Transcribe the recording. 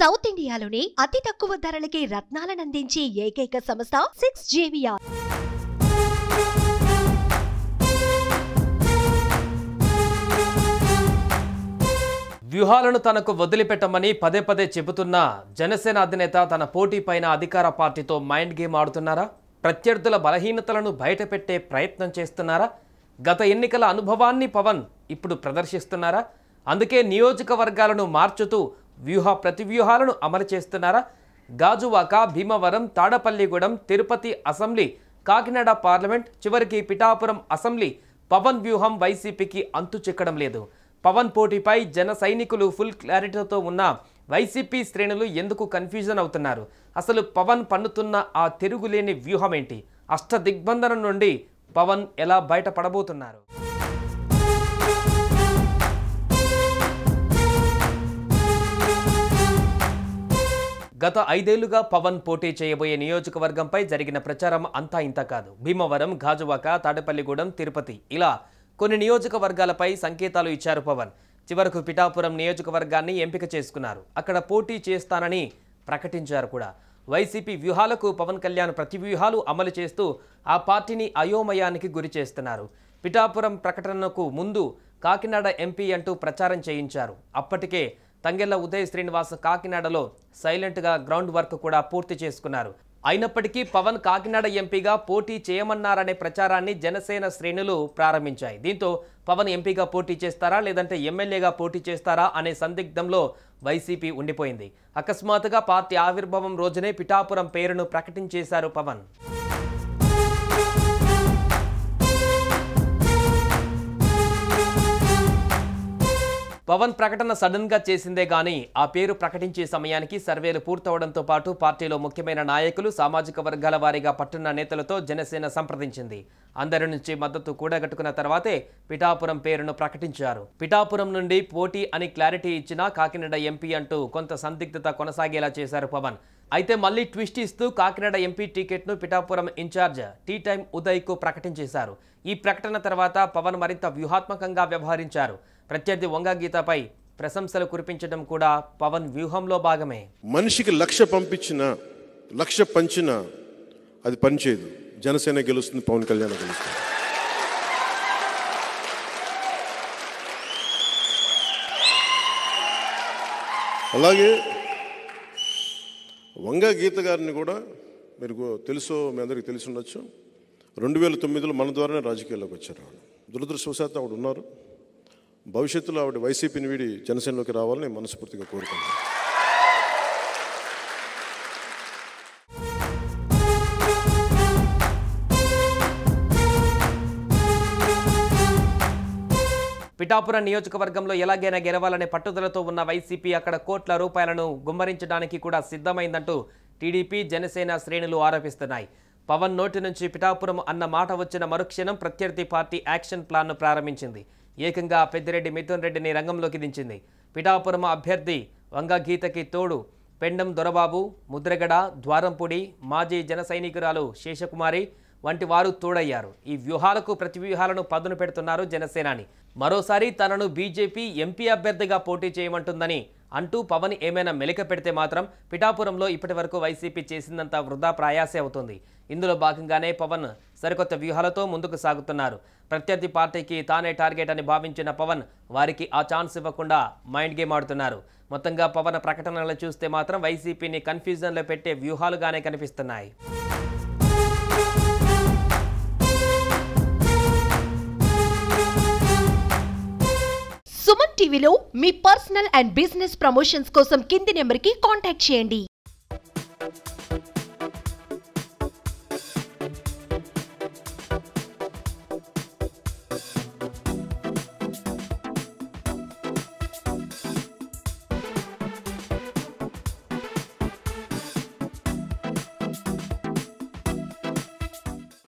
South ఇండియాలోనే అతి తక్కువ ధరలకి రత్నాలను అందించే ఏకైక సంస్థ 6JVR. వ్యూహాలను తనకు వదిలిపెట్టమని పదే పదే చెబుతున్న జనసేన అధినేత తన పోటీపైన అధికార పార్టీతో మైండ్ గేమ్ ఆడుతున్నారా? ప్రత్యర్థుల బలహీనతలను బయటపెట్టే ప్రయత్నం చేస్తున్నారా? గత ఎన్నికల అనుభవాన్ని పవన్ ఇప్పుడు ప్రదర్శిస్తున్నారా? అందుకే నియోజకవర్గాలను మార్చుతూ ప్రతివ్యూహాలను అమలు చేస్తున్నారా? గాజువాక, భీమవరం, తాడపల్లిగూడెం, తిరుపతి అసెంబ్లీ, కాకినాడ పార్లమెంట్, చివరికి పిఠాపురం అసెంబ్లీ పవన్ వ్యూహం వైసీపీకి అంతు చిక్కడం లేదు. పవన్ పోటీపై జన సైనికులు ఫుల్ క్లారిటీతో ఉన్న వైసీపీ శ్రేణులు ఎందుకు కన్ఫ్యూజన్ అవుతున్నారు? అసలు పవన్ పన్నుతున్న ఆ తిరుగులేని వ్యూహం ఏంటి? అష్టదిగ్బంధనం నుండి పవన్ ఎలా బయటపడబోతున్నారు? గత 5 ఏళ్లుగా పవన్ పోటీ చేయబోయే నియోజకవర్గంపై జరిగిన ప్రచారం అంతా ఇంత కాదు. భీమవరం, గాజువాక, తాడపల్లిగూడెం, తిరుపతి ఇలా కొన్ని నియోజకవర్గాలపై సంకేతాలు ఇచ్చారు పవన్. చివరకు పిఠాపురం నియోజకవర్గాన్ని ఎంపిక చేసుకున్నారు. అక్కడ పోటీ చేస్తానని ప్రకటించారు కూడా. వైసీపీ వ్యూహాలకు పవన్ కళ్యాణ్ ప్రతివ్యూహాలు అమలు చేస్తూ ఆ పార్టీని అయోమయానికి గురి చేస్తున్నారు. పిఠాపురం ప్రకటనకు ముందు కాకినాడ ఎంపీ అంటూ ప్రచారం చేయించారు. అప్పటికే తంగెళ్ల ఉదయ్ శ్రీనివాస్ కాకినాడలో సైలెంట్గా గ్రౌండ్ వర్క్ కూడా పూర్తి చేసుకున్నారు. అయినప్పటికీ పవన్ కాకినాడ ఎంపీగా పోటీ చేయమన్నారనే ప్రచారాన్ని జనసేన శ్రేణులు ప్రారంభించాయి. దీంతో పవన్ ఎంపీగా పోటీ చేస్తారా లేదంటే ఎమ్మెల్యేగా పోటీ చేస్తారా అనే సందిగ్ధంలో వైసీపీ ఉండిపోయింది. అకస్మాత్తుగా పార్టీ ఆవిర్భావం రోజునే పిఠాపురం పేరును ప్రకటించేశారు పవన్. పవన్ ప్రకటన సడన్ గా చేసిందే గానీ ఆ పేరు ప్రకటించే సమయానికి సర్వేలు పూర్తవడంతో పాటు పార్టీలో ముఖ్యమైన నాయకులు, సామాజిక వర్గాల వారీగా పట్టున్న నేతలతో జనసేన సంప్రదించింది. అందరి నుంచి మద్దతు కూడగట్టుకున్న తర్వాతే పిఠాపురం పేరును ప్రకటించారు. పిఠాపురం నుండి పోటీ అని క్లారిటీ ఇచ్చినా కాకినాడ ఎంపీ అంటూ కొంత సందిగ్ధత కొనసాగేలా చేశారు పవన్. అయితే మళ్లీ ట్విస్ట్ ఇస్తూ కాకినాడ ఎంపీ టికెట్ను పిఠాపురం ఇన్ఛార్జ్ టీ టైం ఉదయ్కు ప్రకటించేశారు. ఈ ప్రకటన తర్వాత పవన్ మరింత వ్యూహాత్మకంగా వ్యవహరించారు. ప్రత్యర్థి వంగ గీతపై ప్రశంసలు కురిపించడం కూడా పవన్ వ్యూహంలో భాగమే. మనిషికి లక్ష్య పంచినా అది పనిచేయదు. జనసేన గెలుస్తుంది, పవన్ కళ్యాణ్ గెలుస్తుంది. అలాగే వంగ గీత గారిని కూడా మీరు తెలుసో, మీ అందరికీ తెలిసి ఉండొచ్చు, 2009లో మన ద్వారానే రాజకీయాల్లోకి వచ్చారు. దురదృష్టవశాత్తు ఆవిడ ఉన్నారు. భవిష్యత్తులో ఆవిడ వైసీపీని వీడి జనసేనలోకి రావాలని మనస్ఫూర్తిగా కోరుకుంటున్నాను. పిఠాపురం నియోజకవర్గంలో ఎలాగైనా గెలవాలనే పట్టుదలతో ఉన్న వైసీపీ అక్కడ కోట్ల రూపాయలను గుమ్మరించడానికి కూడా సిద్ధమైందంటూ టీడీపీ, జనసేన శ్రేణులు ఆరోపిస్తున్నాయి. పవన్ నోటి నుంచి పిఠాపురం అన్న మాట వచ్చిన మరుక్షణం ప్రత్యర్థి పార్టీ యాక్షన్ ప్లాన్ను ప్రారంభించింది. ఏకంగా పెద్దిరెడ్డి మిథున్ రెడ్డిని రంగంలోకి దించింది. పిఠాపురం అభ్యర్థి వంగ గీతకి తోడు పెండం దొరబాబు, ముద్రగడ, ద్వారంపూడి, మాజీ జన సైనికురాలు శేషకుమారి వంటి వారు తోడయ్యారు. ఈ వ్యూహాలకు ప్రతివ్యూహాలను పదును పెడుతున్నారు జనసేనాని. మరోసారి తనను బీజేపీ ఎంపీ అభ్యర్థిగా పోటీ చేయమంటుందని అంటూ పవన్ ఏమైనా మెలిక పెడితే మాత్రం పిఠాపురంలో ఇప్పటి వరకు వైసీపీ చేసిందంతా వృధా ప్రయాసే అవుతుంది. ఇందులో భాగంగానే పవన్ సరికొత్త వ్యూహాలతో ముందుకు సాగుతున్నారు. ప్రత్యర్థి పార్టీకి తానే టార్గెట్ అని భావించిన పవన్ వారికి ఆ ఛాన్స్ ఇవ్వకుండా మైండ్ గేమ్ ఆడుతున్నారు. మొత్తంగా పవన్ ప్రకటనలు చూస్తే మాత్రం వైసీపీని కన్ఫ్యూజన్లో పెట్టే వ్యూహాలుగానే కనిపిస్తున్నాయి. సుమన్ టీవీలో మీ పర్సనల్ అండ్ బిజినెస్ ప్రమోషన్స్ కోసం కింది నెంబర్కి కాంటాక్ట్ చేయండి.